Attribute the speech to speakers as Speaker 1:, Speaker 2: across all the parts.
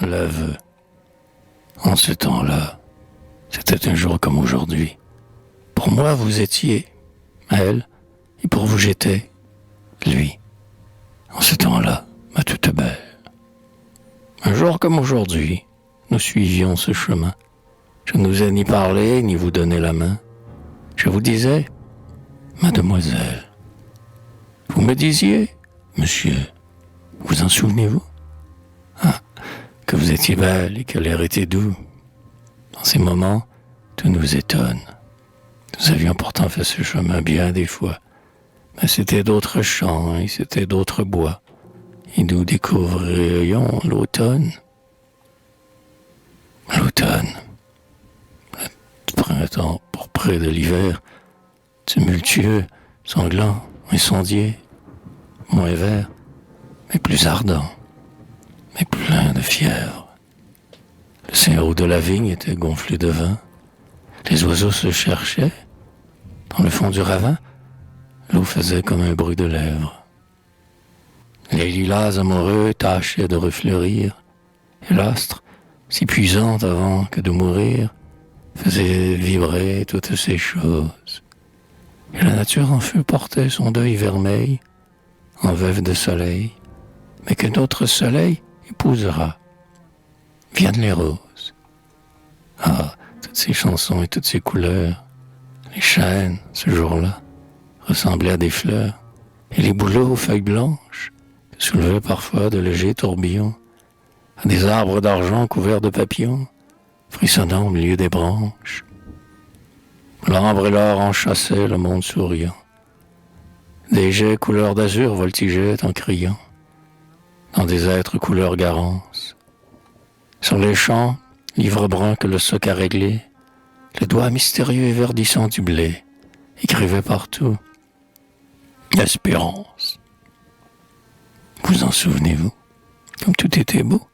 Speaker 1: L'aveu. En ce temps-là, c'était un jour comme aujourd'hui. Pour moi, vous étiez, elle, et pour vous, j'étais, lui. En ce temps-là, ma toute belle. Un jour comme aujourd'hui, nous suivions ce chemin. Je ne vous ai ni parlé, ni vous donné la main. Je vous disais, mademoiselle. Vous me disiez, monsieur. Vous en souvenez-vous? Ah, que vous étiez belle et que l'air était doux. Dans ces moments, tout nous étonne. Nous avions pourtant fait ce chemin bien des fois. Mais c'était d'autres champs et c'était d'autres bois. Et nous découvrions l'automne. L'automne. Le printemps pourpré de l'hiver. Tumultueux, sanglant, incendié. Moins vert, mais plus ardent. Mais plein de fièvre. Le sirop de la vigne était gonflé de vin. Les oiseaux se cherchaient. Dans le fond du ravin, l'eau faisait comme un bruit de lèvres. Les lilas amoureux tâchaient de refleurir, et l'astre, si puissant avant que de mourir, faisait vibrer toutes ces choses. Et la nature en feu portait son deuil vermeil, en veuve de soleil, mais que notre soleil épousera. Viennent les roses. Ah, toutes ces chansons et toutes ces couleurs. Les chênes, ce jour-là, ressemblaient à des fleurs, et les bouleaux aux feuilles blanches soulevaient parfois de légers tourbillons, à des arbres d'argent couverts de papillons, frissonnant au milieu des branches. L'ambre et l'or enchassaient le monde souriant. Des jets couleur d'azur voltigeaient en criant, dans des êtres couleur garance. Sur les champs, livre brun que le soc a réglé, le doigt mystérieux et verdissant du blé écrivait partout l'espérance. Vous en souvenez-vous? Comme tout était beau,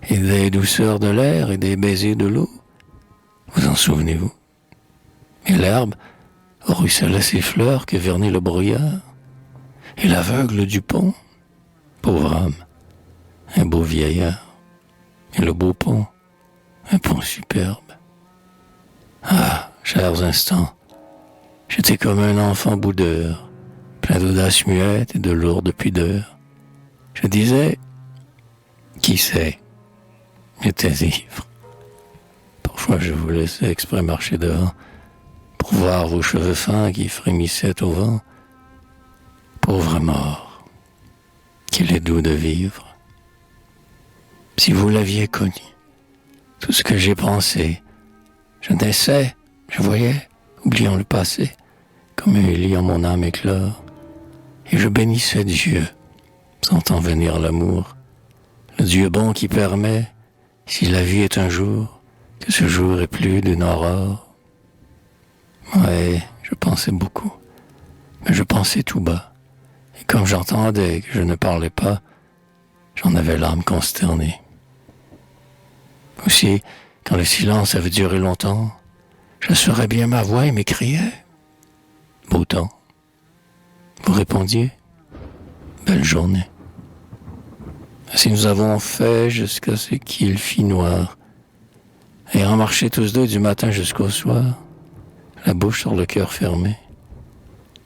Speaker 1: et des douceurs de l'air et des baisers de l'eau. Vous en souvenez-vous? Et l'herbe ruisselait ses fleurs que vernit le brouillard. Et l'aveugle du pont, pauvre homme, un beau vieillard. Et le beau pont, un pont superbe. Ah, chers instants, j'étais comme un enfant boudeur, plein d'audace muette et de lourde pudeur. Je disais, qui sait, j'étais ivre. Parfois je vous laissais exprès marcher devant, pour voir vos cheveux fins qui frémissaient au vent. Pauvre mort, qu'il est doux de vivre. Si vous l'aviez connu, tout ce que j'ai pensé, je naissais, je voyais, oubliant le passé, comme un lit en mon âme éclore, et je bénissais Dieu, sentant venir l'amour, le Dieu bon qui permet, si la vie est un jour, que ce jour est plus d'une aurore. Ouais, je pensais beaucoup, mais je pensais tout bas, et comme j'entendais que je ne parlais pas, j'en avais l'âme consternée. Aussi, quand le silence avait duré longtemps, j'assurais bien ma voix et m'écriais « Beau temps ». Vous répondiez « Belle journée ». Ainsi nous avons fait jusqu'à ce qu'il fit noir, ayant marché tous deux du matin jusqu'au soir, la bouche sur le cœur fermé,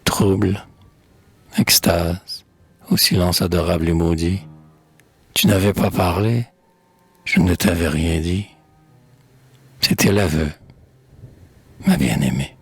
Speaker 1: trouble, extase, au silence adorable et maudit. Tu n'avais pas parlé, je ne t'avais rien dit. C'était l'aveu, ma bien-aimée.